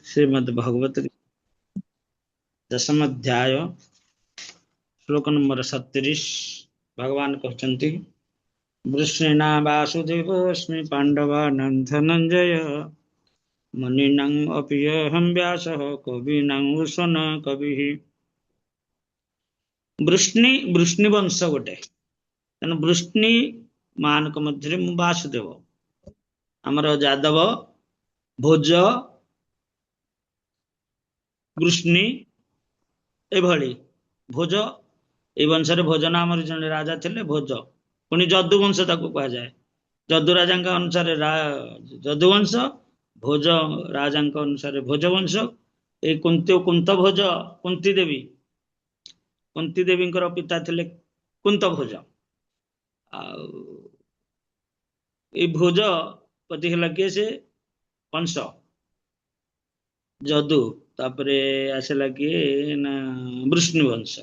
श्रीमद् भगवत दशम अध्याय श्लोक नंबर 37 भगवान कहते वृष्णिना वासुदेवस्मि पांडवानां धनंजय मुनीनां अपि अहं व्यासः कवीनां उशन कविः। वृष्णि वृष्णि वंश गोटे तेणु वृष्णि मान मध्य मु वासुदेव आमर यादव भोज वृष्णि एभली भोज ए वंश भोज नाम जड़े राजा थे भोज पुणी जदुवंश कह जाए जदु राजा अनुसार जदुवंश भोज राजा अनुसार भोजवंश ये कुंत भोज कुंती देवी पिता थे कुंत भोज भोज पति है किए से कंस जदु तापरे आसला किए ना वृष्णिवंश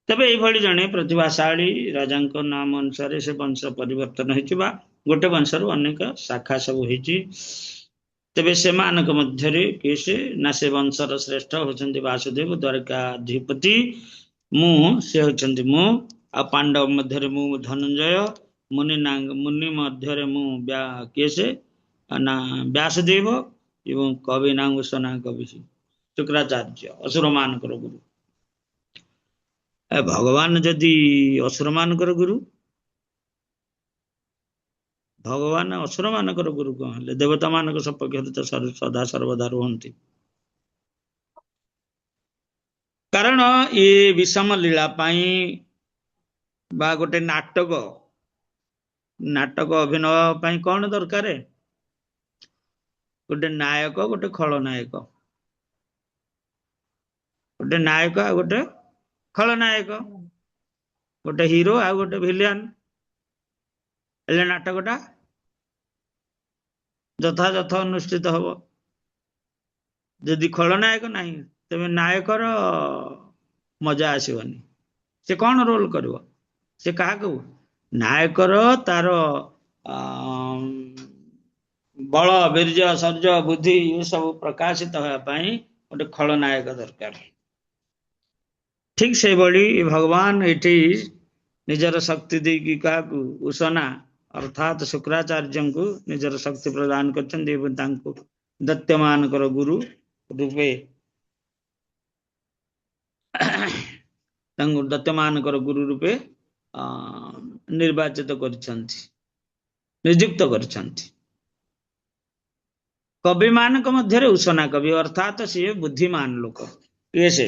तबे ये जड़े प्रतिभाशाली राजा नाम अनुसार से वंश परिवर्तन होता गोटे वंश रु अनेक शाखा सब होती तेरे से मानक मध्य किए से ना से वंशर श्रेष्ठ होती वासुदेव द्वारकाधिपति से होती मु आ पांडव मध्य मु धनंजय मुनि मध्य मु किए से ना व्यासदेव एवं कवि नांगुसना कवि शुक्राचार्य असुर मान गुरु भगवान जदि असुर मान गुरु भगवान असुर मान गुरु कौन देवता मान सपक्ष तो सदा सर्वदा रुहंती कारण ये विषम लीला बा गोटे नाटक अभिनय कौन दरकार गोटे नायक गोटे खलनायक गोटे नायक आ गोटे खलनायक गोटे हीरो आ गोटे भिलियन एले नाटकटा यथायथ अनुष्ठित हम जदि खलनायक नहीं तेज नायकर मजा आसवनी से कौन रोल कर से क्या नायकर तार बल वीर्य शौर्य बुद्धि ये सब प्रकाशित होगापी गोटे खलनायक दरकार ठीक से बड़ी भगवान ये निजर शक्ति देकी क्या उषना अर्थात शुक्राचार्य को निजर शक्ति प्रदान कर दत्त्यमान गुरु रूपे दत्त्यमान गुरु रूपे निर्वाचित नियुक्त कर कवि मान मध्य उषना कवि अर्थात सी बुद्धिमान लोक ये से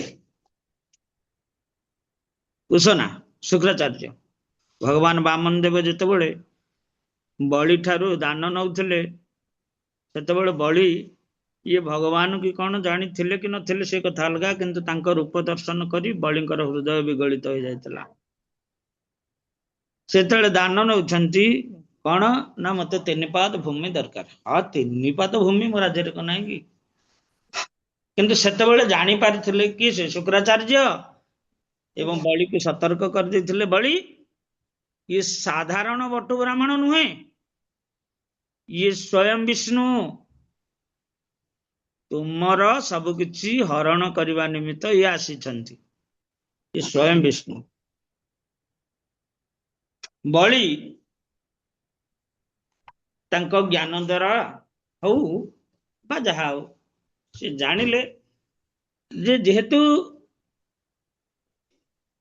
उषना शुक्राचार्य भगवान वामन देव जिते बलि ठारू दान नौले से बलि ये भगवान की कौन जानी थे कि नथिले से कथा अलगा किंतु तांको रूप दर्शन करी बलिंकर हृदय विगलित हो जाता से दान नौ कौन ना मत 3 पाद भूमि दरकार हाँ 3 पाद भूमि मो राज्य को नहीं किंतु से जानी पारी कि से शुक्राचार्य एवं बलि को सतर्क कर देथिले बलि ये साधारण बटु ब्राह्मण नुहे ये स्वयं विष्णु तुमर सबकि हरण करने निमित्त ये आसी ये स्वयं विष्णु बलि तांको ज्ञान द्वारा हो बा जहा हो से जानिले जे जेहेतु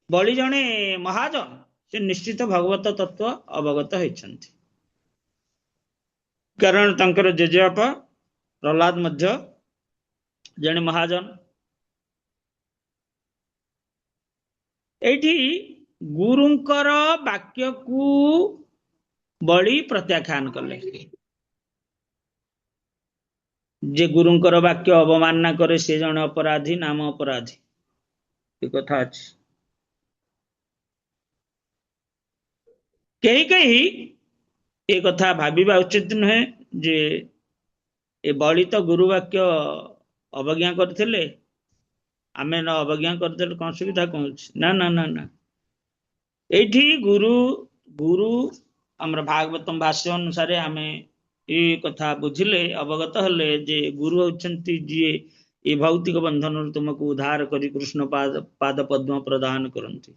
बलि जने महाजन से निश्चित भगवत तत्व अवगत होती कारण तांकर जेजेबापा प्रहलाद मध्य जने महाजन एठी गुरुंकर वाक्य को बलि प्रत्याख्यान कले जे गुरुंकर वाक्य अवमानना करे से जने अपराधी नाम अपराधी ये कथा अच्छी कहीं ये कथा भाविबा उचित नुहे जे ए बलि तो गुरुवाक्य अवज्ञा करथिले आमे न अवज्ञा करदेले कौन सुविधा कौन ना ना ना ना एठी गुरु गुरु आमर भागवतम भाष्य अनुसार आमे ये कथा बुझिले अवगत हेले जे गुरु होचंती जे ये भौतिक बंधन तुमको उद्धार करी कृष्ण पाद पद्म प्रदान करंती।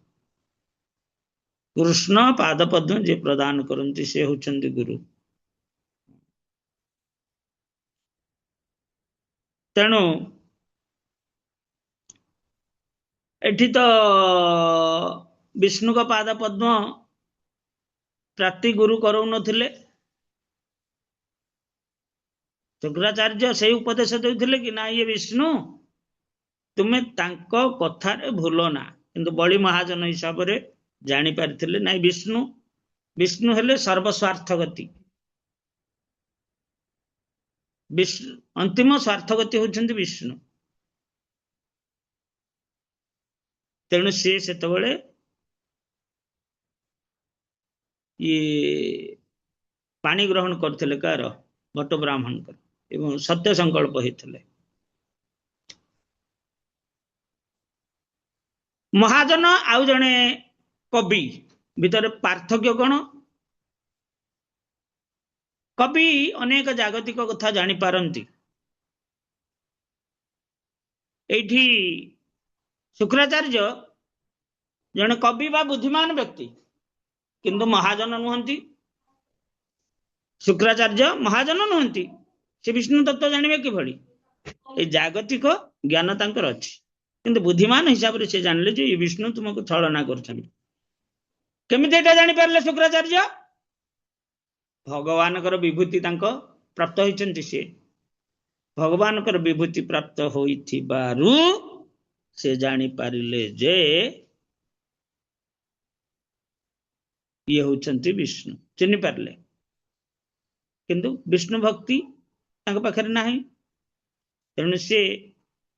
कृष्ण पाद पद्म जे प्रदान करंती से होचंती गुरु। तेणु एठी तो विष्णु का पाद पद्म प्राप्ति गुरु करौ नथिले। शुक्राचार्य से उपदेश देउथिले कि ना ये विष्णु तुम्हें तांको कथारे भूल ना, किंतु बड़ी महाजन हिसाब से जानी पारिथिले ना विष्णु विष्णु हेले सर्वस्वार्थ गति। विष्णु अंतिम स्वार्थ गति होचंती विष्णु। तेणु सी सेतबेले ये पानी ग्रहण करथिले कार भट्ट ब्राह्मण कर एवं सत्य संकल्प होइथिले। महाजन आउ जने कवि भीतर पार्थक्य कौन? कवि अनेक जागतिक कथा जानी पारंती। एठी शुक्राचार्य जने कवि बा बुद्धिमान व्यक्ति किंतु महाजन नुहंती। शुक्राचार्य महाजन नुहंती, से विष्णु तत्व जानिबे कि भली ए जागतिक ज्ञान तांकर अछि, किंतु बुद्धिमान हिसाब से जानले जे विष्णु तुमको छलना करछन। केमिति एटा जानि पारले शुक्राचार्य? भगवान कर विभूति तांको प्राप्त होइचंती। से भगवान कर विभूति प्राप्त होइथिबारु से जानि पारिले जे ये होचंती विष्णु। चिन्हि पारले, किंतु विष्णु भक्ति तांको पाखरे नाही। तेणु से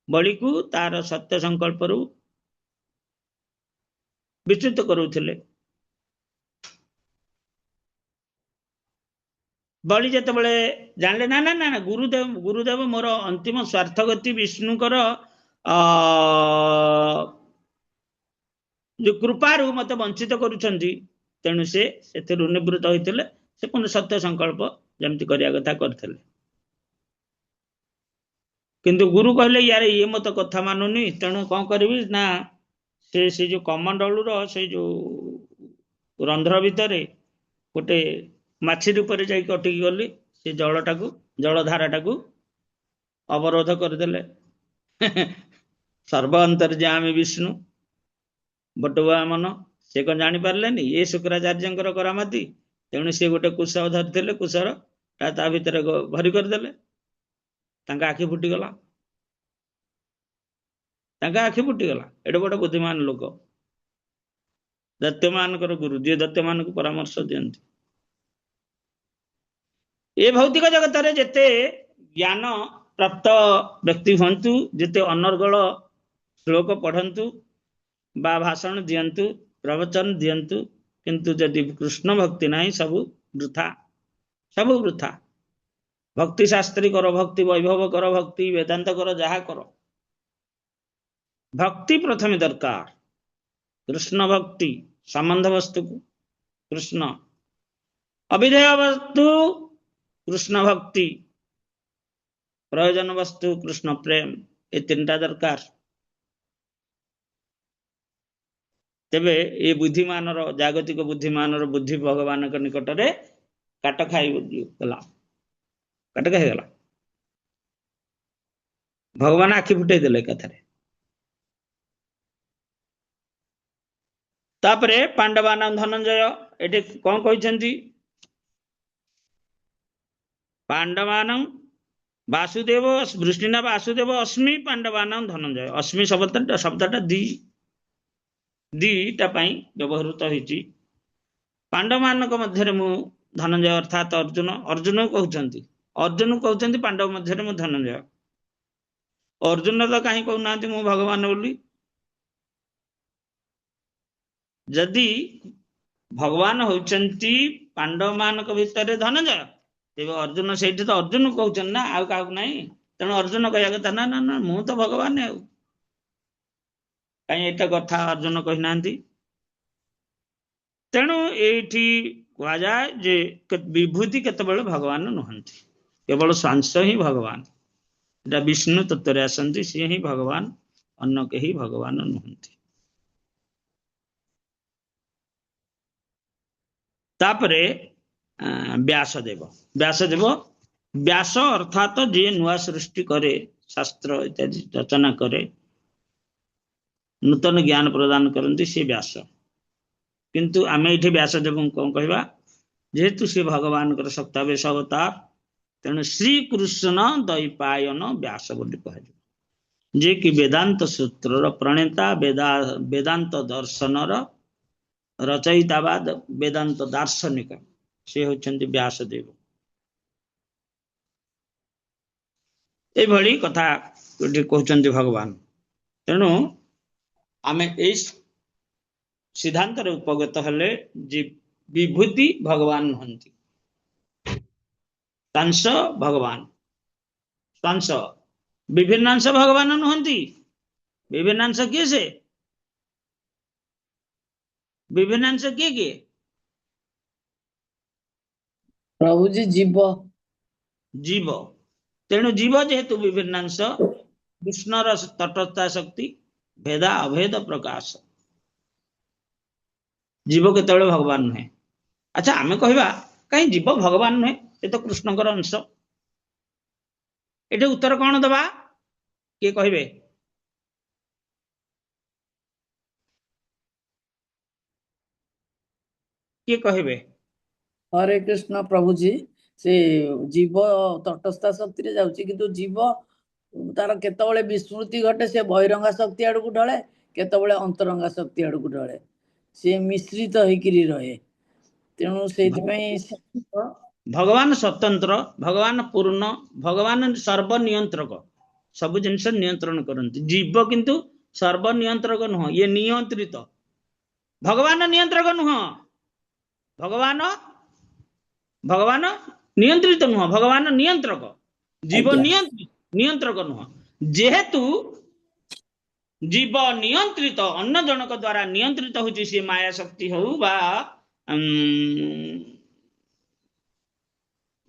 बलि को तार सत्य संकल्प रु विच्युत करूथिले। बलि जेतेबेले जानले ना ना ना गुरुदेव मोर अंतिम स्वार्थ गति विष्णुकर जो कृपारू मत वंचित करूछंती। तेणु से सेथिरु निवृत्त होइथिले। से पुनः सत्य संकल्प जमती करिया कथा करथिले। किंतु गुरु कहले यार ये मत कथा मानुनी, तेणु कौन करी ना से जो कमंडलूर से जो रंध्र भितर गोटे माछी रूप से जाकि अटकी गली। से जलटा को जलधाराटा को अवरोध करदेले। सर्व अंतर्यामी विष्णु बटुआ मन से कौन जानी पारलेनी ये शुक्राचार्य करामाती। तेणु से गोटे कुश धरते कुशर ता भितर भरी करदेले। तांका आखि फुटीगला। तांका आखि फुटीगला। एडे बड़ बुद्धिमान लोक दत्त्यमान गुरु जी दत्त्यमान को परामर्श दियंती। ये भौतिक जगत रे जेते ज्ञान प्राप्त व्यक्ति हंतु, जेते अनर्गल श्लोक पढ़ंतु बा भाषण दियंतु प्रवचन दियंतु, किंतु जदि कृष्ण भक्ति नहीं सबु वृथा। सबु वृथा। भक्ति शास्त्री करो, भक्ति वैभव करो, भक्ति वेदांत करो, जहा करो, भक्ति प्रथम दरकार। कृष्ण भक्ति संबंध वस्तु को कृष्ण, अविधेय वस्तु कृष्ण भक्ति, प्रयोजन वस्तु कृष्ण प्रेम, ये तीनटा दरकार। तेबे ये बुद्धिमान जागतिक बुद्धिमान बुद्धि भगवान के निकट रे काट खाई गला। काट खाई गला। भगवान आखि फुटे देले कथारे। तापरे पांडवान धनंजय एटे कौन कहते? पांडवान वासुदेव वृष्णिना वासुदेव अस्मि पांडवान धनंजय। अस्मि शब्दटा दीटा व्यवहृत होती। पांडव मान मध्य मु धनंजय अर्थात अर्जुन। अर्जुन कहते अर्जुन कहते पांडव मध्य मु धनंजय। अर्जुन तो कहीं कहना मु भगवान बोली। जदि भगवान होती पांडव मान भितर धनंजय, तेज अर्जुन से तो अर्जुन कहते ना आउ क्या ना। तेणु अर्जुन कह कथा ना ना ना मु तो भगवान है। कहीं एटा कथा अर्जुन कहना। तेणु ये कह जाए जे विभूति केतबेले भगवान नुहंती केवल सांस ही भगवान एटा विष्णु तत्व आसंती सी ही भगवान अन्न के ही भगवान नुहंती तापरे व्यासदेव व्यासदेव व्यास अर्थात जी नुआ सृष्टि करे शास्त्र इत्यादि रचना करे नूतन ज्ञान प्रदान करती सी व्यास किंतु आम ये व्यासदेव कौन कहवा जेहेतु सी भगवान सप्तावेश अवतार तेणु श्रीकृष्ण दैपायन व्यास बोली कह जे कि वेदांत सूत्र प्रणेता वेदांत दर्शन रचयितावाद वेदांत दार्शनिक से होचंती व्यासदेव ए भली कथा कहते भगवान तेणु आमे ए सिद्धांत उपगत हेले जे विभूति भगवान हंती सांस भगवान सांस विभिन्नांश भगवान नुहंती विभिन्नांश किए से विभिन्नांश किए किए प्रभु जी जीव जीव तेणु जीव जेहेतु विभिन्नांश कृष्णर तटस्था शक्ति भेदा अभेद प्रकाश जीव केतबेले भगवान नुहे अच्छा आमे कहवा कहीं जीव भगवान नुहे ये तो कृष्णकर अंश ये उत्तर कौन दबा किए कहे किए कहे हरे कृष्ण प्रभु जी से जीव तटस्था शक्ति रे जाउची किंतु जीव तार केतबेले विस्मृति घटे से बहिरंगा शक्ति आड़ को ढले केतबेले अंतरंगा शक्ति आड़ को ढले से मिश्रित होइकिरी रहे तेणु से भगवान स्वतंत्र भगवान पूर्ण भगवान सर्वनियंत्रक सब जिनस नियंत्रण करती जीव किंतु सर्वनियंत्रक नुह ये नियंत्रित भगवान नियंत्रक नुह भगवान भगवान नियंत्रित नुह भगवान नियंत्रक जीव नियंत्रक नुह जेहेतु जीव नियंत्रित अन्य जनक द्वारा नियंत्रित होची सी माया शक्ति हो बा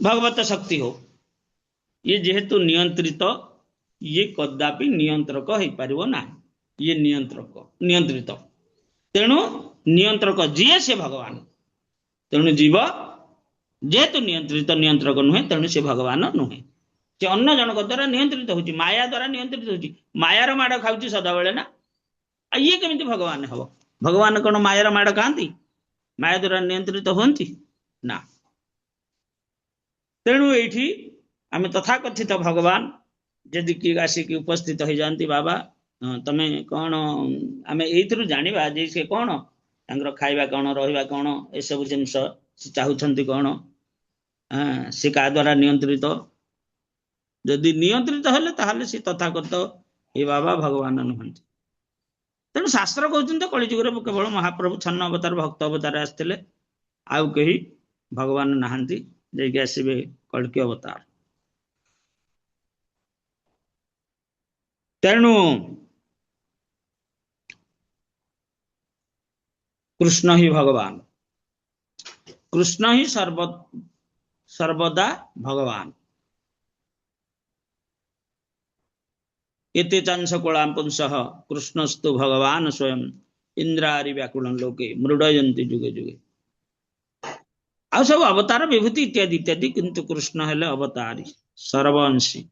भगवत शक्ति हो ये जेहेतु नियंत्रित ये कदापि नियंत्रक हो पारिबो ना ये नियंत्रक नियंत्रित तेणु नियंत्रक जीए से भगवान तेणु जीव जेहेतु नियंत्रित नियंत्रक नुहे तेणु से भगवान नुहे से अन्य जनक द्वारा नियंत्रित होची माया द्वारा नियंत्रित होची मायार माड़ खाऊची सदाबेले ना ये केमिति भगवान हबो भगवान कौन मायार माड़ खाती माया द्वारा नियंत्रित होती ना तेणु ये आम तथाकथित भगवान जदि किए आसिक उपस्थित हो जाती बाबा तमें कौन आम ये जाना जे से कौन खाଇବା कौन रहा कौन ये सब जिनस चाहते कौन सी क्या द्वारा नियंत्रित जदि नियंत्रित हेले ताहले सी तथाकथित ये बाबा भगवान नुहंती तेणु शास्त्र कहते कलिजुग केवल महाप्रभु छन्न अवतार भक्त अवतार आसते आउ कहीं भगवान नहांती जे आसबे कल्कि अवतार तेणु कृष्ण ही भगवान कृष्ण ही सर्वदा भगवान एते चांस कोलाम पुंस कृष्णस्तु भगवान स्वयं इंद्रारि व्याकुल लोके मृडयंती जुगे जुगे आ सब अवतार विभूति इत्यादि इत्यादि किंतु कृष्ण हेले अवतारी सर्वंशी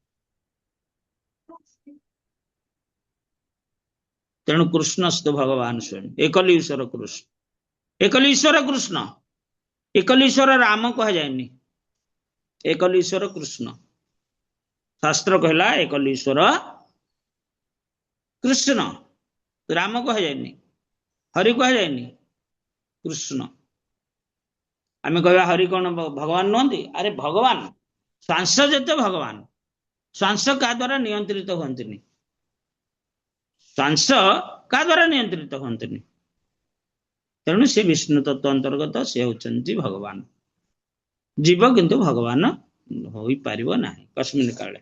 तेणु कृष्णस्तु भगवान स्वयं एकल ईश्वर कृष्ण एकल ईश्वर कृष्ण एकल ईश्वर राम कह जाए एकल ईश्वर कृष्ण शास्त्र कहला एकल ईश्वर कृष्ण राम कह जाए हरि कह जाए कृष्ण आम कह हरि कौन भगवान नुहति अरे भगवान श्वास जते भगवान श्वास क्या द्वारा नियंत्रित हमें श्वास क्या द्वारा नियंत्रित हमें तेणु से विष्णु तत्व अंतर्गत से होचंती भगवान जीव किंतु भगवान हो पारिबो नाही कस्मिन काले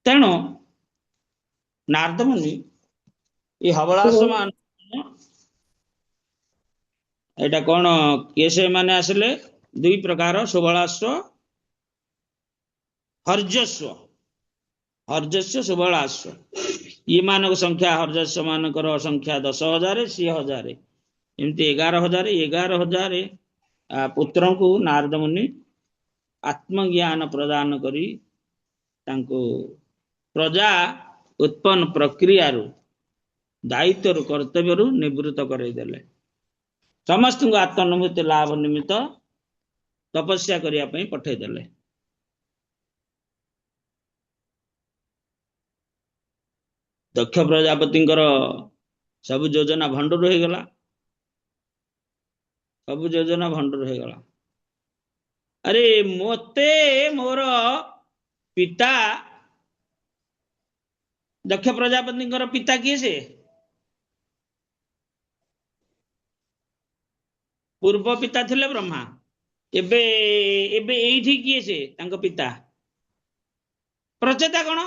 तेणु नारद मुनि ये हवलास मान एटा कौन किए से माने आसले दुई प्रकार सुबलाश्व हर्जस्व हर्जस्व सुबलाश्व ये मानक संख्या हर्जस्व मानकर संख्या 10,000 सी 1000 एमती 11,000 पुत्र को नारद मुनि आत्मज्ञान प्रदान करी तांको प्रजा उत्पन्न प्रक्रिया दायित्व कर्तव्य निवृत्त करदेले समस्त को आत्मानुभूति लाभ निमित्त तपस्या करने पठेदेले। दक्ष प्रजापति सब योजना भंडूर हो गला सब योजना भंडूर हो गला। अरे मोते मोर पिता दक्ष प्रजापति पिता किए से पूर्व पिता थिले ब्रह्मा एबे एबे एठी किए से तांको पिता प्रचेता कौन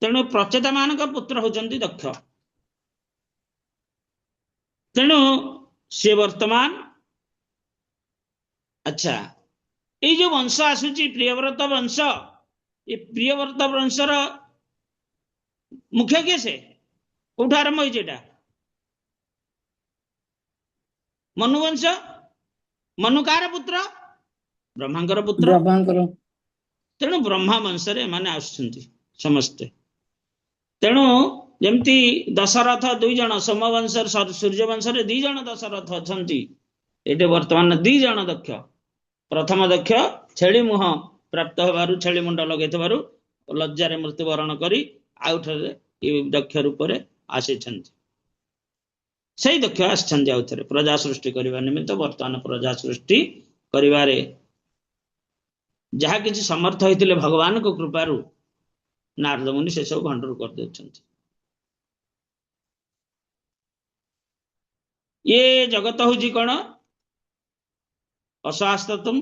तेणु प्रचेता मान पुत्र होचंती दक्ष तेणु से वर्तमान अच्छा ये जो वंश आसूची प्रियव्रत वंश ये प्रियव्रत वंशर मुख्य किए से कौट आरंभ होता मनुवंश मनु कार पुत्र ब्रह्मांकर पुत्र ब्रह्मांकर तेणु ब्रह्मा वंश माने आसुଛନ୍ତି समस्ते तेणु जमती दशरथ 2 जन सोमवंश सूर्यवंश 2 जन दशरथ अच्छी ये वर्तमान 2 जन दक्ष प्रथम दक्ष छेली मुह प्राप्त होबारु छेली मुंड लगे लज्जार मृत्युवरण करी आउट दक्ष रूप आसी से दक्ष आसछन्ति आउथरे प्रजा सृष्टि करबा निमित्त वर्तमान प्रजा सृष्टि करिवारे जहा किछि समर्थ होइतिले भगवान को कृपारु नारद मुनि से सब भंडूर कर देछन्ति। ये जगत होजी कोन अशास्ततम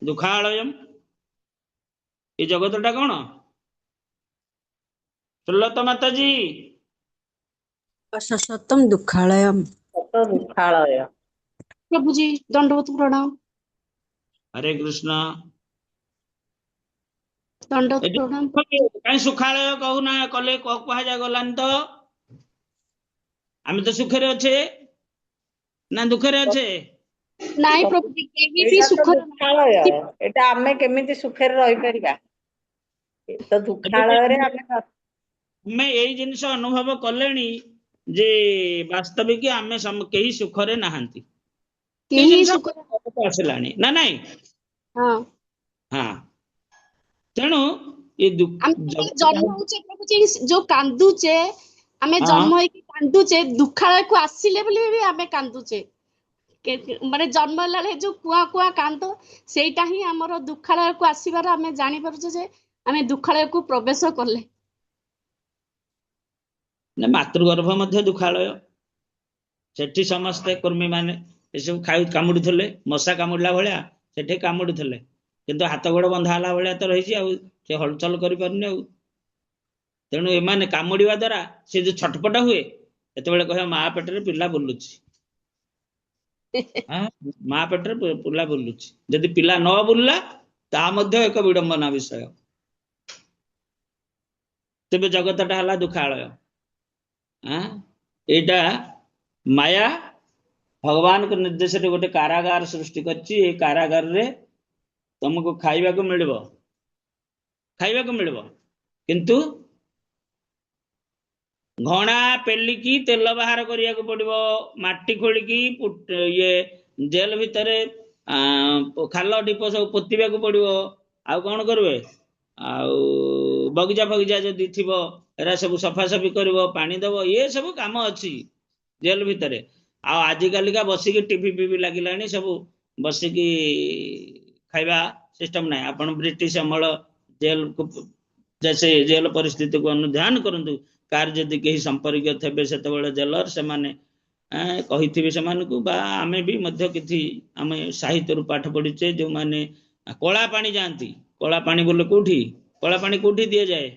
दुखालयम ये जगतटा कोन सुल्लत माता जी अशाश्वतम दुखालयम दुखालय प्रभु जी दंडवत प्रणाम हरे कृष्ण दंडवत प्रणाम कहीं सुखालय कहूना कले कह जा गलानी तो आम तो सुखे अच्छे ना दुखे अच्छे नाई प्रभु जी केही भी सुख दुखालय एटा आमे केमिति सुखे रहि परिबा तो दुखालय रे आमे मैं यही जिनिस अनुभव कलेनी जे वास्तविक आमे कहीं सुखरे नहांती केही सुख आसलानी ना नहीं हां हाँ तेणु ये जन्म होचे प्रभु जी जो कांदुचे आमे जन्म होई कांदुचे दुखालय को आसीले बोली भी आमे कांदुचे माने जन्म लाले जो कुआ कुआ कांद सेटा ही हमर दुखालय को आसीबार आमे जानि परछे जे आमे दुखालय को प्रवेश करले ना मातृगर्भ मध्य दुखालय सेठी समस्ते कर्मी माने सब खाई कामुड़ी थले मशा कामुड़ला भलिया सेठी कामुड़ी थले किंतु हाथ गोड़ बंधा हला भलिया तो रही से हलचल करि परनी आ तेणु एमाने कामुड़िवा द्वारा से जो छटपट हुए एतबेले कहे मां पेटरे पिल्ला बुलुची मां पेटरे पिल्ला बुलुची यदि पिल्ला न बुलला ता मध्य एक विडंबना विषय तेबे जगतटा हला दुखालय एटा माया भगवान को निर्देश गोटे कारागार सृष्टि करछि ए कारागार रे तुमको खाइबा को मिलबो किंतु घणा पेलिकी तेल बाहर करिया को पड़िबो माटी खोलिकी ये जेल भितरे खाल ढीप सब पोतिबा को पड़िबो आ कोन करबे आ बगीचा फगीचा जदि थिबो एरा सब सफा सफी करबो पानी देबो ये सब काम अछि जेल भितरे आ आजि कालिका बसिकी टीवी पीवी लागिलानी सब बसिकी खाइबा सिस्टम नाही आपण ब्रिटिश अमल जेल को जैसे जेल परिस्थिति को अनुध्यान करंतु कार जदि कहीं संपर्क थे से जेलर से माने कही से बा आमे भी मध्य किछि आमे साहित्य रु पाठ पढ़ीचे जो माने कला पानी जानती कला पानी बोले कोठी कला पानी कोठी दिए जाए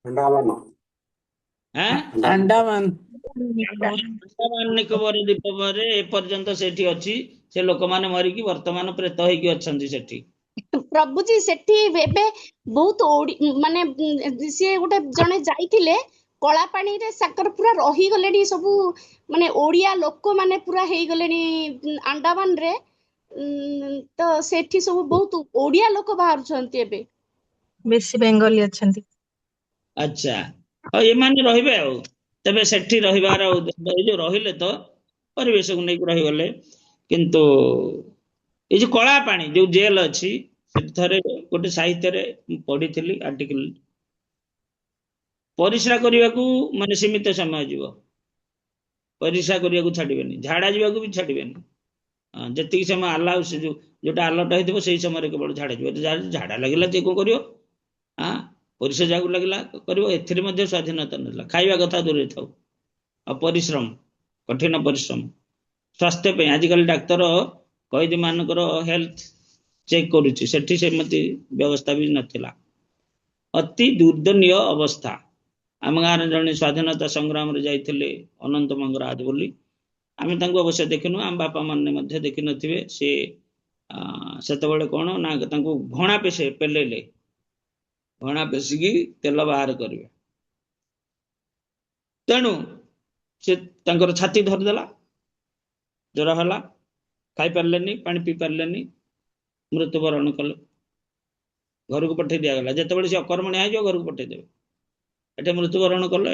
अंडमान ହାଁ ଆଣ୍ଡାମାନ ଆଣ୍ଡାମାନ ନିକୋବର ଦ୍ୱୀପରେ ଏପର୍ଯ୍ୟନ୍ତ ସେଠି ଅଛି। ସେ ଲୋକମାନେ ମରିକି ବର୍ତ୍ତମାନ ପ୍ରେତ ହେଇକି ଅଛନ୍ତି ସେଠି। ପ୍ରଭୁଜୀ ସେଠି ଏବେ ବହୁତ ମାନେ ସିଏ ଗୋଟେ ଜଣେ ଯାଇଥିଲେ କଳା ପାଣିରେ ସାକର ପୁରା ରହିଗଲେଣି ସବୁ ମାନେ ଓଡିଆ ଲୋକମାନେ ପୁରା ହେଇଗଲେଣି ଆଣ୍ଡାମାନରେ। ତ ସେଠି ସବୁ ବହୁତ ଓଡିଆ ଲୋକ ବାହାରୁଛନ୍ତି ଏବେ। ବେଶୀ ବେଙ୍ଗଲୀ ଅଛନ୍ତି। ଆଚ୍ଛା, ହଉ ଏମାନେ ରହିବେ ଆଉ। ତେବେ ସେଠି ରହିବାର ଏଇ ଯୋଉ ରହିଲେ ତ ପରିବେଶକୁ ନେଇକି ରହିଗଲେ, କିନ୍ତୁ ଏଇ ଯୋଉ କଳା ପାଣି ଯୋଉ ଜେଲ ଅଛି ସେଠି ଥରେ ଗୋଟେ ସାହିତ୍ୟରେ ମୁଁ ପଢିଥିଲି ଆର୍ଟିକଲ, ପରିସ୍ରା କରିବାକୁ ମାନେ ସୀମିତ ସମୟ ଯିବ, ପରିସ୍ରା କରିବାକୁ ଛାଡିବେନି, ଝାଡା ଯିବାକୁ ବି ଛାଡିବେନି। ଯେତିକି ସମୟ ଆଲାଉ ସେ ଯୋଉଟା ଆଲଟ ହେଇଥିବ ସେଇ ସମୟରେ କେବଳ ଝାଡା ଯିବ। ଝାଡା ଲାଗିଲା କିଏ କଣ କରିବ? ପରିସ୍ରା ଯାକୁ ଲାଗିଲା କରିବ। ଏଥିରେ ମଧ୍ୟ ସ୍ୱାଧୀନତା ନଥିଲା। ଖାଇବା କଥା ଦୂରରେ ଥାଉ, ଆଉ ପରିଶ୍ରମ, କଠିନ ପରିଶ୍ରମ ସ୍ୱାସ୍ଥ୍ୟ ପାଇଁ। ଆଜିକାଲି ଡାକ୍ତର କଏଦୀ ମାନଙ୍କର ହେଲ୍ଥ ଚେକ୍ କରୁଛି, ସେଠି ସେମିତି ବ୍ୟବସ୍ଥା ବି ନଥିଲା। ଅତି ଦୁର୍ଦ୍ଦନୀୟ ଅବସ୍ଥା। ଆମ ଗାଁରେ ଜଣେ ସ୍ୱାଧୀନତା ସଂଗ୍ରାମରେ ଯାଇଥିଲେ ଅନନ୍ତ ମଙ୍ଗରାଜ ବୋଲି, ଆମେ ତାଙ୍କୁ ଅବଶ୍ୟ ଦେଖିନୁ, ଆମ ବାପା ମାନେ ମଧ୍ୟ ଦେଖିନଥିବେ। ସେ ସେତେବେଳେ କଣ ନା ତାଙ୍କୁ ଘଣା ପେଲେଇଲେ, ଘଣା ପେଶିକି ତେଲ ବାହାର କରିବେ। ତେଣୁ ସେ ତାଙ୍କର ଛାତି ଧରିଦେଲା, ଜ୍ୱର ହେଲା, ଖାଇପାରିଲେନି, ପାଣି ପିଇ ପାରିଲେନି, ମୃତ୍ୟୁବରଣ କଲେ। ଘରକୁ ପଠେଇ ଦିଆଗଲା। ଯେତେବେଳେ ସେ ଅକର୍ମଣୀୟ ହେଇଯିବ ଘରକୁ ପଠେଇଦେବେ, ଏଠି ମୃତ୍ୟୁବରଣ କଲେ।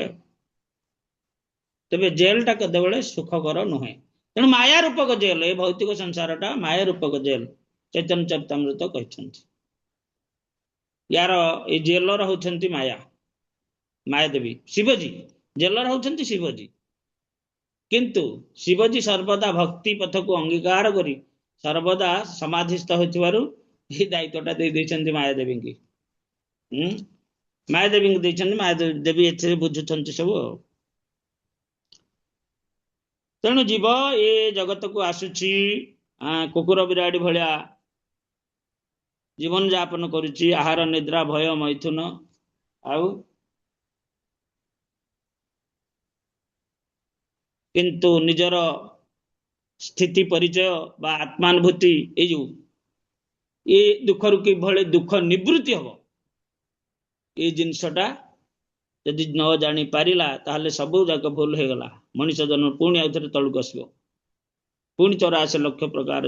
ତେବେ ଜେଲଟା କେତେବେଳେ ସୁଖକର ନୁହେଁ। ତେଣୁ ମାୟା ରୂପକ ଜେଲ, ଏ ଭୌତିକ ସଂସାରଟା ମାୟା ରୂପକ ଜେଲ, ଚୈତନ୍ୟ ଚରିତାମୃତ କହିଛନ୍ତି। ୟାର ଏଇ ଜେଲର ହଉଛନ୍ତି ମାୟା, ମାୟା ଦେବୀ। ଶିବଜୀ ଜେଲର ହଉଛନ୍ତି ଶିବଜୀ, କିନ୍ତୁ ଶିବଜୀ ସର୍ବଦା ଭକ୍ତି ପଥକୁ ଅଙ୍ଗୀକାର କରି ସର୍ବଦା ସମାଧିସ୍ଥ ହୋଇଥିବାରୁ ଏହି ଦାୟିତ୍ୱଟା ଦେଇ ଦେଇଛନ୍ତି ମାୟା ଦେବୀଙ୍କୁ। ମାୟା ଦେବୀଙ୍କୁ ଦେଇଛନ୍ତି। ମାୟା ଦେବୀ ଏଥିରେ ବୁଝୁଛନ୍ତି ସବୁ ଆଉ। ତେଣୁ ଜୀବ ଏ ଜଗତକୁ ଆସୁଛି କୁକୁର ବିରାଡ଼ି ଭଳିଆ ଜୀବନ ଯାପନ କରୁଛି, ଆହାର ନିଦ୍ରା ଭୟ ମୈଥୁନ, ଆଉ କିନ୍ତୁ ନିଜର ସ୍ଥିତି ପରିଚୟ ବା ଆତ୍ମାନୁଭୂତି ଏଇ ଯୋଉ ଏ ଦୁଃଖରୁ କିଭଳି ଦୁଃଖ ନିବୃତ୍ତି ହବ, ଏଇ ଜିନିଷଟା ଯଦି ନ ଜାଣି ପାରିଲା ତାହେଲେ ସବୁ ଯାକ ଭୁଲ ହେଇଗଲା। ମଣିଷ ଜନ୍ମ ପୁଣି ଆଉ ଥରେ ତଳକୁ ଆସିବ, ପୁଣି 84 ଲକ୍ଷ ପ୍ରକାର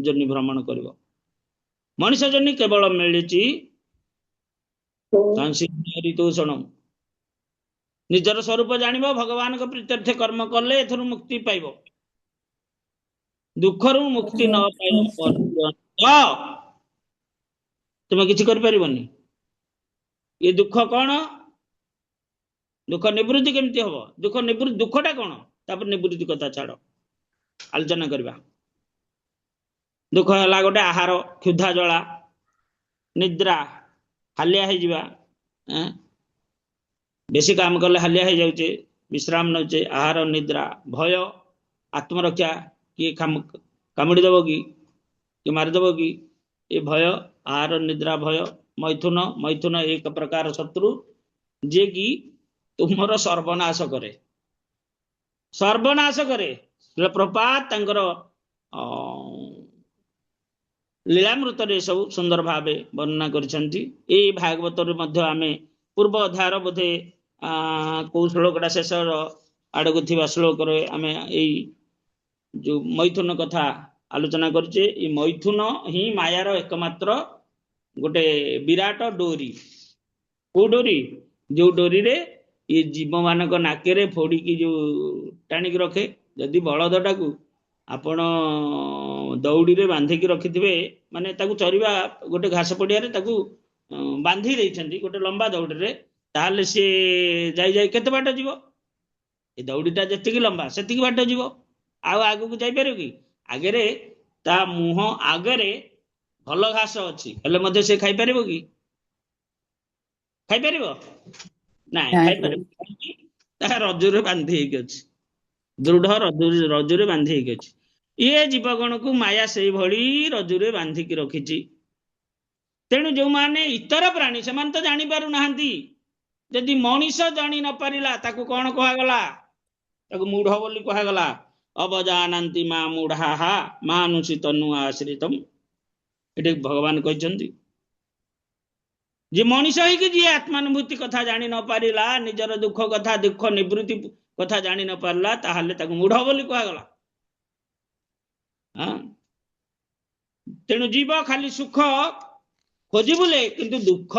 ଜନ୍ମ ଭ୍ରମଣ କରିବ। ମଣିଷ ଜନ୍ମ କେବଳ ମିଳିଛି ତୋଷଣ। ନିଜର ସ୍ୱରୂପ ଜାଣିବ, ଭଗବାନଙ୍କ ପ୍ରୀତ୍ୟର୍ଥେ କର୍ମ କଲେ ଏଥିରୁ ମୁକ୍ତି ପାଇବ। ଦୁଃଖରୁ ମୁକ୍ତି ନ ପାଇବା ପର୍ଯ୍ୟନ୍ତ ତୁମେ କିଛି କରିପାରିବନି। ଏ ଦୁଃଖ କଣ? ଦୁଃଖ ନିବୃତ୍ତି କେମିତି ହବ? ଦୁଃଖଟା କଣ? ତାପରେ ନିବୃତ୍ତି କଥା ଛାଡ, ଆଲୋଚନା କରିବା। ଦୁଃଖ ହେଲା ଗୋଟେ ଆହାର କ୍ଷୁଧା ଜଳା, ନିଦ୍ରା ହାଲିଆ ହେଇଯିବା, ବେଶୀ କାମ କଲେ ହାଲିଆ ହେଇଯାଉଛେ, ବିଶ୍ରାମ ନେଉଛେ, ଆହାର ନିଦ୍ରା, ଭୟ ଆତ୍ମରକ୍ଷା, କିଏ କାମୁଡ଼ି ଦେବ କି, କିଏ ମାରିଦେବ କି, ଏ ଭୟ, ଆହାର ନିଦ୍ରା ଭୟ। ମୈଥୁନ ଏକ ପ୍ରକାର ଶତ୍ରୁ, ଯିଏ କି ତୁମର ସର୍ବନାଶ କରେ, ସର୍ବନାଶ କରେ। ପ୍ରପାତ ତାଙ୍କର ଲୀଳାମୃତରେ ସବୁ ସୁନ୍ଦର ଭାବେ ବର୍ଣ୍ଣନା କରିଛନ୍ତି। ଏଇ ଭାଗବତରେ ମଧ୍ୟ ଆମେ ପୂର୍ବ ଅଧ୍ୟାୟର ବୋଧେ କୋଉ ଶ୍ଲୋକଟା ଶେଷର ଆଡକୁ ଥିବା ଶ୍ଲୋକରେ ଆମେ ଏଇ ଯୋଉ ମୈଥୁନ କଥା ଆଲୋଚନା କରୁଛେ। ଏଇ ମୈଥୁନ ହିଁ ମାୟାର ଏକମାତ୍ର ଗୋଟେ ବିରାଟ ଡୋରି। କୋଉ ଡୋରି? ଯୋଉ ଡୋରିରେ ଏ ଜୀବ ମାନଙ୍କ ନାକେରେ ଫୋଡିକି ଯୋଉ ଟାଣିକି ରଖେ। ଯଦି ବଳଦଟାକୁ ଆପଣ ଦଉଡ଼ିରେ ବାନ୍ଧିକି ରଖିଥିବେ, ମାନେ ତାକୁ ଚରିବା ଗୋଟେ ଘାସ ପଡିଆରେ ତାକୁ ବାନ୍ଧି ଦେଇଛନ୍ତି ଗୋଟେ ଲମ୍ବା ଦଉଡ଼ିରେ, ତାହେଲେ ସିଏ ଯାଇ ଯାଇ କେତେ ବାଟ ଯିବ? ଏ ଦଉଡ଼ିଟା ଯେତିକି ଲମ୍ବା ସେତିକି ବାଟ ଯିବ, ଆଉ ଆଗକୁ ଯାଇପାରିବ କି? ଆଗରେ ତା ମୁହଁ ଆଗରେ ଭଲ ଘାସ ଅଛି, ହେଲେ ମଧ୍ୟ ସେ ଖାଇପାରିବ କି? ଖାଇପାରିବ? ନାଇଁ, ଖାଇପାରିବ। ତାହା ରଜ୍ଜୁରେ ବାନ୍ଧି ହେଇକି ଅଛି, ଦୃଢ ରଜ୍ଜୁରେ ବାନ୍ଧି ହେଇକି ଅଛି। ଇଏ ଜୀବଗଣକୁ ମାୟା ସେଇଭଳି ରଜ୍ଜୁରେ ବାନ୍ଧିକି ରଖିଛି। ତେଣୁ ଯୋଉମାନେ ଇତର ପ୍ରାଣୀ, ସେମାନେ ତ ଜାଣିପାରୁନାହାନ୍ତି जदि मनीष जानी न पारिला ताकू कौन कहगला ताकू मूढ़ बोली कहगला अवजानन्ति मा मूढ़ा मानुषित तनु आश्रितम ये भगवान कहते जे मनीष है जी आत्मानुभूति कथा जानी न पारिला निजर दुख कथा दुख निवृत्ति कथा जानी न पारिला ताहले ताकू मूढ़ बोली कहगला तेणु जीव खाली सुख खोजी बुले किंतु दुख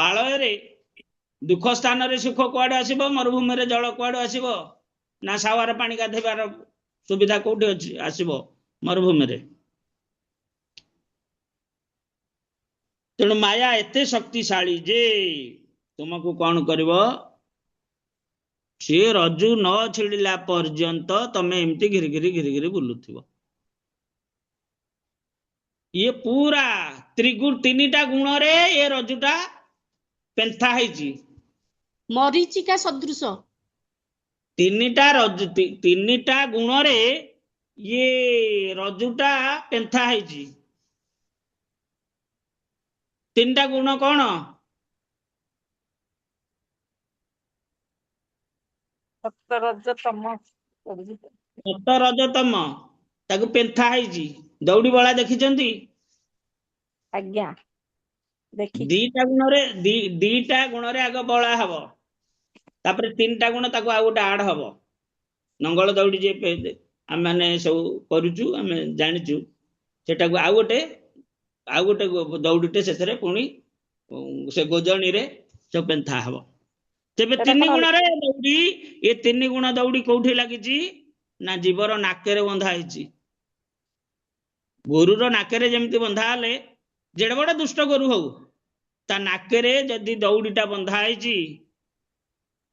आलय रे दुख स्थान रे सुख कुआडे आसीबो मरुभूमि रे जल कुआडे आसीबो ना सावर पानी गाधेबार सुविधा कोठी अछि आसीबो मरुभूमि रे तेणु माया एते शक्तिशाली जे तुमको कौन करिवो सी रज्जु न छिड़िला पर्यंत तमे एमती घिरी घिरी घिरी घिरी बुलुथिबो ये पूरा त्रिगुण तीनिटा गुण रे ये रज्जुटा पेंथा है मरीचिका सदृश तीनिटा गुण रे ये रज्जुटा पेंथा है तीनटा गुण कौन सत रजतम ताकू पेंथा है दौड़ी बला देखिचंती आज्ञा देखी दीटा गुण रे आग बला हबो तापर तीनटा गुण ताकू आ गोटे आड हबो नंगल दौड़ी जे आम माने सब करूचु आम जानिचु सेटा को आ गोटे दौड़ीटे से पुणी से गोजनी रे सब पेंथा हबो तेबे तीन गुण रे दौड़ी ये तीन गुण दौड़ी कोठी लागिची ना जीवर नाकेरे बंधा है गोरुर नाकेरे जमती बंधा हेले जेड़े बड़ दुष्ट गोरु हो ता नाकेरे जदि दौड़ीटा बंधा है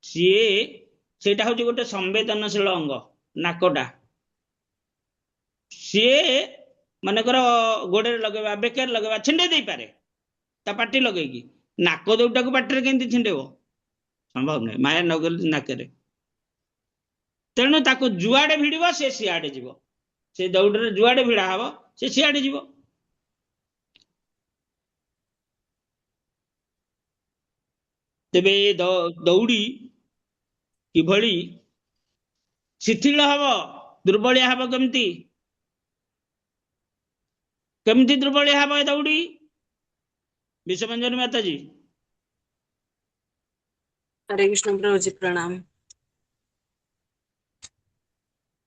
सीए सेटा हूँ गोटे संवेदनशील अंग नाकटा सीए मानकर गोड़े लगेबा बेकेर लगेबा छिंडे दे पारे ता पाटी लगेगी नाक दौड़टा को पाटी केमती छिंडेबो संभव नहीं माया नगल नाकेरे तेणु ताको जुआड़े भिड़ब से सियाड़े जीव से दौड़े जुआड़े भिड़ा हब से सियाड़े जीव तेबे दौड़ी किभली शिथिल हब दुर्बलिया हब केमती केमती दुर्बलिया हब दौड़ी विश्वमंजन माता जी हरे कृष्ण प्रभु जी प्रणाम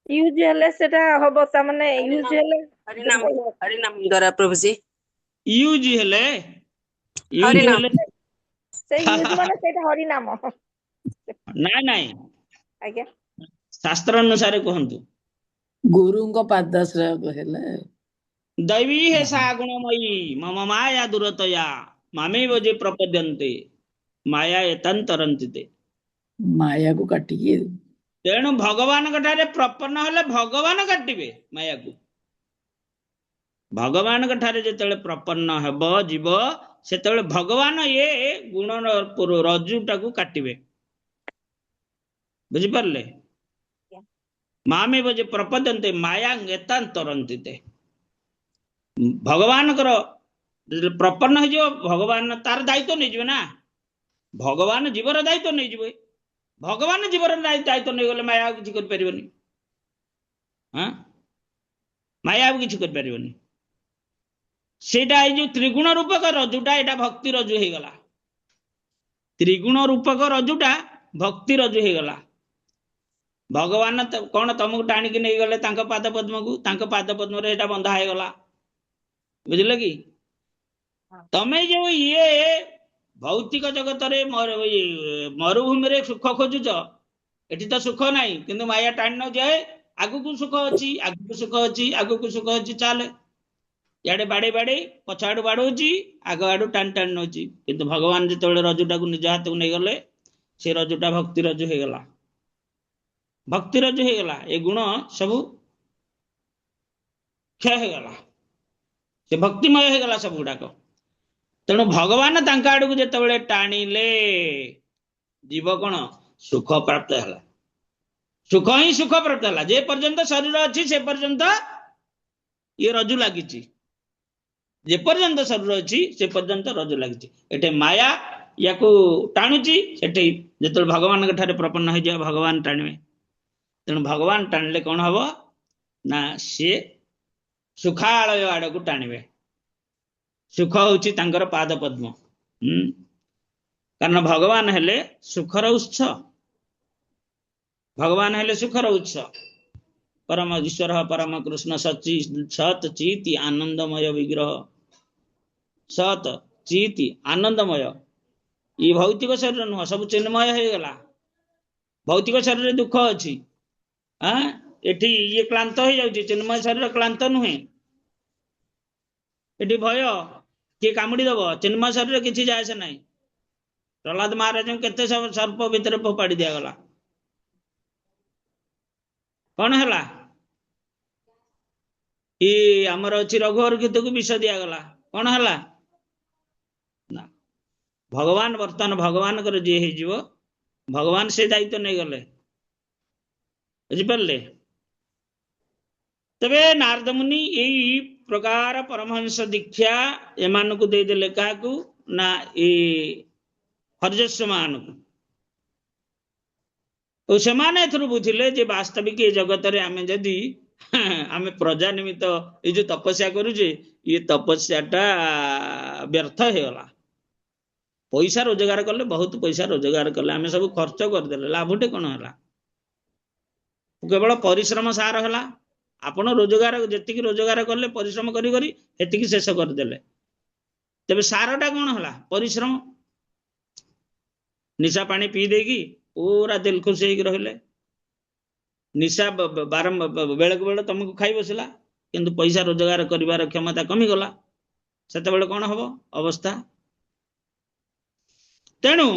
यूज हेले सेटा हबो ता माने यूज हेले हरि नाम द्वारा प्रभु जी यूज हेले हरि नाम से यूज माने सेटा हरि नाम नहीं आज्ञा शास्त्र अनुसार कहंतु गुरु को पादाश्रय हेले दैवी हे सा गुणमयी मम माया दुरतया मामे बजे प्रपद्यन्ते माया एतांतरन्ति ते माया को काटिकी तेणु भगवान कठारे प्रपन्न हेले भगवान काटिबे माया को भगवान कठारे जेतेले प्रपन्न हेबो जीव सेतेले भगवान ये गुण रज्जुटा को काटिबे बुझी परले मामे बजे प्रपद्यन्ते माया एतांतरन्ति ते भगवान कर प्रपन्न हो जो भगवान तार दायित्व नहीं जीवे ना भगवान जीवर दायित्व नहीं जीवे भगवान जीवर दायित्व नहीं गले माया किसी कर परिबनी हां माया किसी कर परिबनी सेटा ए जो त्रिगुण रूपक रजुटा एटा भक्ति रजु हे गला त्रिगुण रूपक रजुटा भक्ति रजु हे गला भगवान कौन तुमको टाणी के नहीं गले तांको पाद पद्म को तांको पाद पद्म रे एटा बंधा हे गला बुझले कि तमे जो ये भौतिक जगत रे मरुभूमि रे सुख खोजुच एटी तो सुख नहीं किंतु माया टाणी न जाए आगु को सुख अच्छी आगु को सुख अच्छी आगु को सुख अच्छी चले याडे बाड़े बाड़े पछाड़ू बाड़ौची आग आड़ू टाणी टाणी नौची किंतु भगवान जो रजुटा को निज हाथ को नहीं गले से रजुटा भक्ति रजु हो गला भक्ति रजु हो गला ए गुण सब क्षय हो गला से भक्तिमय हो गला सब गुड़ाक तेणु भगवान तांका आड़ को जिते टाणिले जीव कौन सुख प्राप्त है सुख ही सुख प्राप्त है जे पर्यंत शरीर अच्छी से पर्यंत ये रजु लगी जे पर्यंत शरीर अच्छी से पर्यंत रजु लगी एटे माया या टाणुची सेठी जो भगवान प्रपन्न हो जाए भगवान टाणवे तेणु भगवान टाणिले कौन हम ना सी सुखालय आड़ को टाणवे सुख हूँ पाद पद्म कारण भगवान हेले सुखर उत्स भगवान हेले सुखर उत्स परम ईश्वर परम कृष्ण सची सत चीति आनंदमय विग्रह सत चीति आनंदमय ये भौतिक शरीर नुह सब चिन्मय हो गला भौतिक शरीर दुख अच्छी एठी ये क्लांत हो जाउची चिन्मय शरीर क्लांत नुहे एठी भय किए कामुड़ी दब चिन्मय शरीर किसी जाए से नहीं प्रहलाद महाराज केते सर्प भितर फोपाड़ी दिगला कौन है ये आमर अच्छी रघुवर गीत को विष दिगला कौन है ना भगवान वर्तमान भगवान कर जी हो भगवान से दायित्व नहीं गले बुझिपारे तबे नारद मुनि यही प्रकार परमहंस दीक्षा एमान को देदेले क्या ना ये हरजस्व मान को से बुझिले जे वास्तविक ये जगत रे आमे जदि आमे प्रजा निमित्त ये जो तपस्या करुचे ये तपस्याटा व्यर्थ होगला पैसा रोजगार कले बहुत पैसा रोजगार कले आमे सब खर्च करदेले लाभटे कौन है केवल परिश्रम सार है आपण रोजगार जी रोजगार कले परिश्रम करी शेष करदेले तेरे सारटा कौन है परिश्रम निशा पानी पी देगी पूरा दिल खुश हो रहिले निशा बेले को बेले तुमको खाई बसला किंतु पैसा रोजगार करिवार क्षमता कमी गला सेते बेले कौन हबो अवस्था तेणु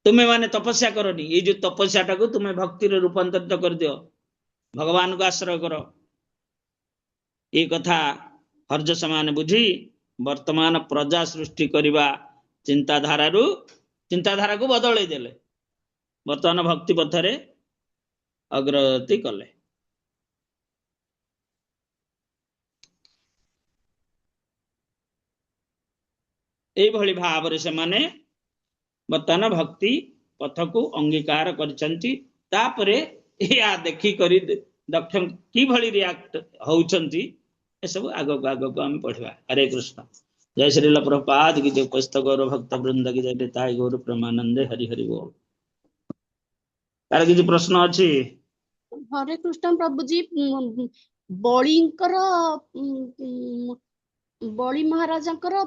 तुम्हें माने तपस्या करनी ये जो तपस्याटा को तुम्हें भक्ति रे रूपांतरित कर दियो भगवान को आश्रय करो ये कथा हर्ज समान बुझी वर्तमान प्रजा सृष्टि करवा चिंताधारा को बदल देले वर्तमान भक्ति पथरे अग्रगति कले एभली भाव से माने वर्तमान भक्ति पथ को अंगीकार करछंती तापरे या देखी करी दक्ष की भली रिएक्ट होउछंती ए सब आगो को हम पढ़वा हरे कृष्ण जय श्री प्रभुपाद की जय उपस्थित गौर भक्त वृंद की जय ताई गौर प्रेमानंदे हरि हरि बोल तार किसी प्रश्न अच्छी हरे कृष्ण प्रभु जी बलिंकर बलि महाराजंकर